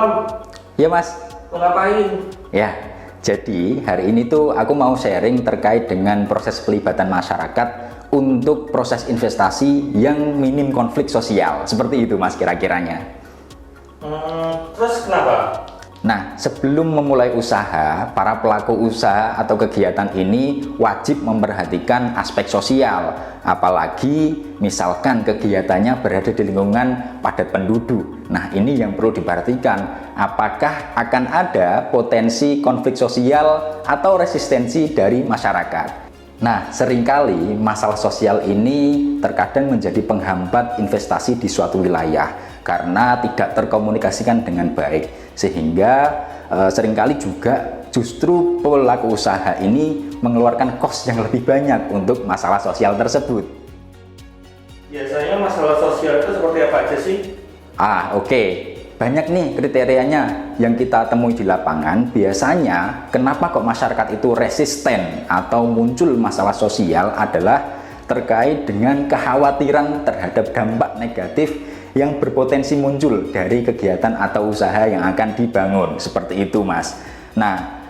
Mam. Ya Mas. Mau ngapain? Ya, jadi hari ini tuh aku mau sharing terkait dengan proses pelibatan masyarakat untuk proses investasi yang minim konflik sosial. Seperti itu Mas kira-kiranya. Terus kenapa? Nah, sebelum memulai usaha, para pelaku usaha atau kegiatan ini wajib memperhatikan aspek sosial, apalagi misalkan kegiatannya berada di lingkungan padat penduduk. Nah, ini yang perlu diperhatikan, apakah akan ada potensi konflik sosial atau resistensi dari masyarakat. Nah, seringkali masalah sosial ini terkadang menjadi penghambat investasi di suatu wilayah karena tidak terkomunikasikan dengan baik, sehingga seringkali juga justru pelaku usaha ini mengeluarkan kos yang lebih banyak untuk masalah sosial tersebut. Biasanya masalah sosial itu seperti apa aja sih? Oke. Banyak nih kriterianya yang kita temui di lapangan. Biasanya kenapa kok masyarakat itu resisten atau muncul masalah sosial adalah terkait dengan kekhawatiran terhadap dampak negatif yang berpotensi muncul dari kegiatan atau usaha yang akan dibangun. Seperti itu Mas. Nah,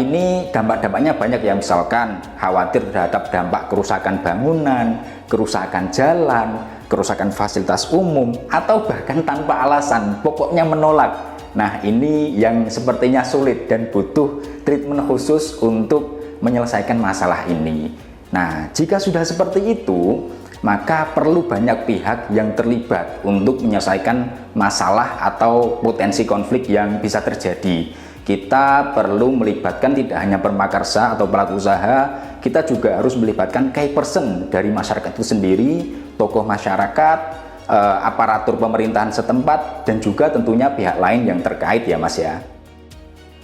ini dampak-dampaknya banyak ya, misalkan khawatir terhadap dampak kerusakan bangunan, kerusakan jalan, kerusakan fasilitas umum, atau bahkan tanpa alasan, pokoknya menolak. Nah, ini yang sepertinya sulit dan butuh treatment khusus untuk menyelesaikan masalah ini. Nah, jika sudah seperti itu, maka perlu banyak pihak yang terlibat untuk menyelesaikan masalah atau potensi konflik yang bisa terjadi. Kita perlu melibatkan tidak hanya permakarsa atau pelaku usaha, kita juga harus melibatkan key person dari masyarakat itu sendiri, tokoh masyarakat, aparatur pemerintahan setempat, dan juga tentunya pihak lain yang terkait ya Mas ya.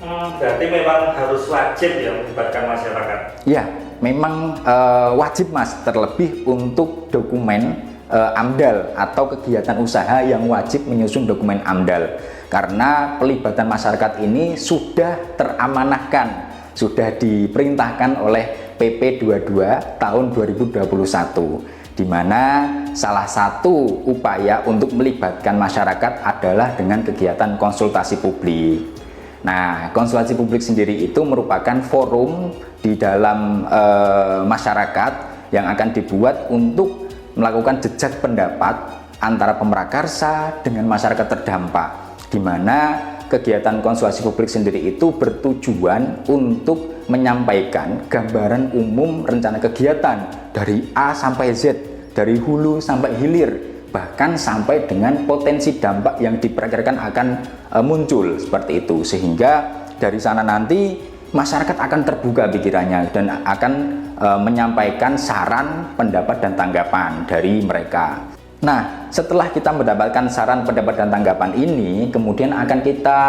Berarti memang harus wajib ya melibatkan masyarakat? Ya, memang wajib Mas, terlebih untuk dokumen AMDAL atau kegiatan usaha yang wajib menyusun dokumen AMDAL, karena pelibatan masyarakat ini sudah teramanahkan, sudah diperintahkan oleh PP 22 tahun 2021, di mana salah satu upaya untuk melibatkan masyarakat adalah dengan kegiatan konsultasi publik. Nah, konsultasi publik sendiri itu merupakan forum di dalam masyarakat yang akan dibuat untuk melakukan jejak pendapat antara pemrakarsa dengan masyarakat terdampak, di mana kegiatan konsultasi publik sendiri itu bertujuan untuk menyampaikan gambaran umum rencana kegiatan dari A sampai Z, dari hulu sampai hilir, bahkan sampai dengan potensi dampak yang diperkirakan akan muncul seperti itu, sehingga dari sana nanti masyarakat akan terbuka pikirannya dan akan menyampaikan saran, pendapat, dan tanggapan dari mereka. Nah, setelah kita mendapatkan saran, pendapat, dan tanggapan ini, kemudian akan kita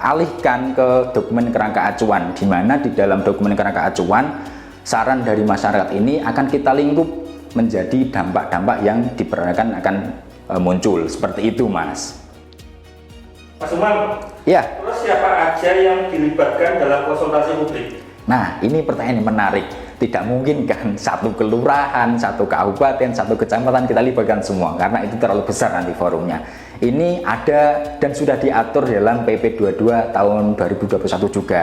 alihkan ke dokumen kerangka acuan, di mana di dalam dokumen kerangka acuan, saran dari masyarakat ini akan kita lingkup menjadi dampak-dampak yang diperkirakan akan muncul. Seperti itu Mas. Mas Umam, ya. Terus siapa aja yang dilibatkan dalam konsultasi publik? Nah, ini pertanyaan yang menarik. Tidak mungkin kan satu kelurahan, satu kabupaten, satu kecamatan kita libatkan semua, karena itu terlalu besar nanti forumnya. Ini ada dan sudah diatur dalam PP 22 tahun 2021 juga.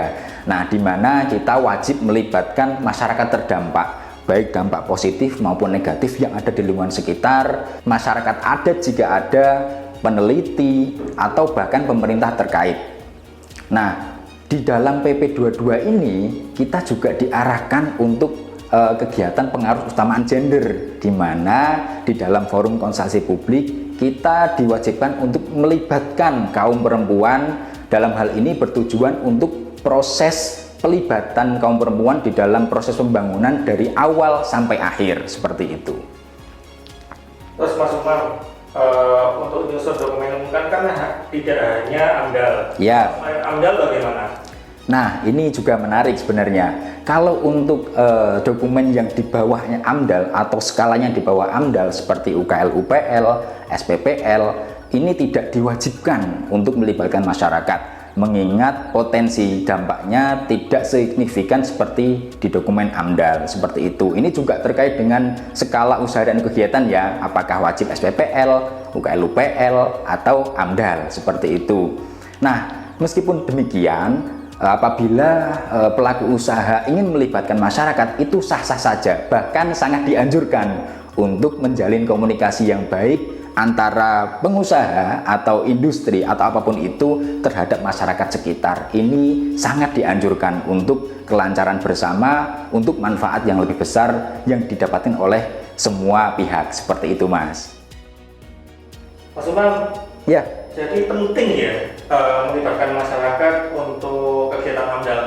Nah, di mana kita wajib melibatkan masyarakat terdampak, baik dampak positif maupun negatif yang ada di lingkungan sekitar, masyarakat adat jika ada, peneliti, atau bahkan pemerintah terkait. Nah, di dalam PP 22 ini kita juga diarahkan untuk kegiatan pengaruh utamaan gender, di mana di dalam forum konsultasi publik kita diwajibkan untuk melibatkan kaum perempuan. Dalam hal ini bertujuan untuk proses pelibatan kaum perempuan di dalam proses pembangunan dari awal sampai akhir, seperti itu. Terus Mas Umam, untuk nyusun dokumen kan tidak hanya AMDAL. Ya. Selain AMDAL bagaimana? Nah, ini juga menarik sebenarnya. Kalau untuk dokumen yang di bawahnya AMDAL atau skalanya di bawah AMDAL seperti UKL, UPL, SPPL, ini tidak diwajibkan untuk melibatkan masyarakat, mengingat potensi dampaknya tidak signifikan seperti di dokumen AMDAL, seperti itu. Ini juga terkait dengan skala usaha dan kegiatan ya, apakah wajib SPPL, UKL, UPL, atau AMDAL, seperti itu. Nah, meskipun demikian, apabila pelaku usaha ingin melibatkan masyarakat, itu sah-sah saja, bahkan sangat dianjurkan untuk menjalin komunikasi yang baik antara pengusaha atau industri atau apapun itu terhadap masyarakat sekitar. Ini sangat dianjurkan untuk kelancaran bersama, untuk manfaat yang lebih besar yang didapatkan oleh semua pihak. Seperti itu, Mas. Mas Umam, Ya. jadi penting ya melibatkan masyarakat untuk kegiatan AMDAL.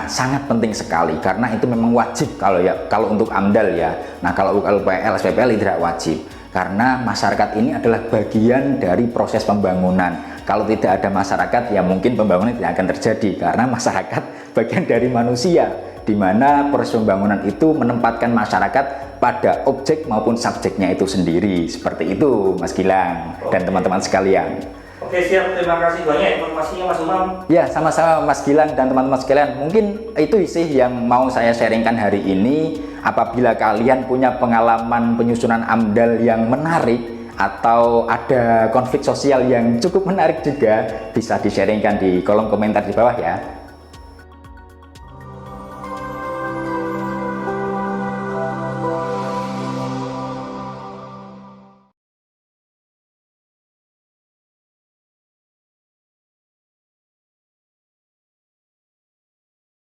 Sangat penting sekali karena itu memang wajib kalau untuk AMDAL ya. Nah, kalau UPL, SPPL tidak wajib. Karena masyarakat ini adalah bagian dari proses pembangunan. Kalau tidak ada masyarakat, ya mungkin pembangunan tidak akan terjadi karena masyarakat bagian dari manusia, di mana proses pembangunan itu menempatkan masyarakat pada objek maupun subjeknya itu sendiri. Seperti itu, Mas Gilang dan teman-teman sekalian. Oke, siap. Terima kasih banyak informasinya, Mas Umam. Ya, sama-sama Mas Gilang dan teman-teman sekalian. Mungkin itu sih yang mau saya sharingkan hari ini. Apabila kalian punya pengalaman penyusunan AMDAL yang menarik atau ada konflik sosial yang cukup menarik juga, bisa di-sharingkan di kolom komentar di bawah ya.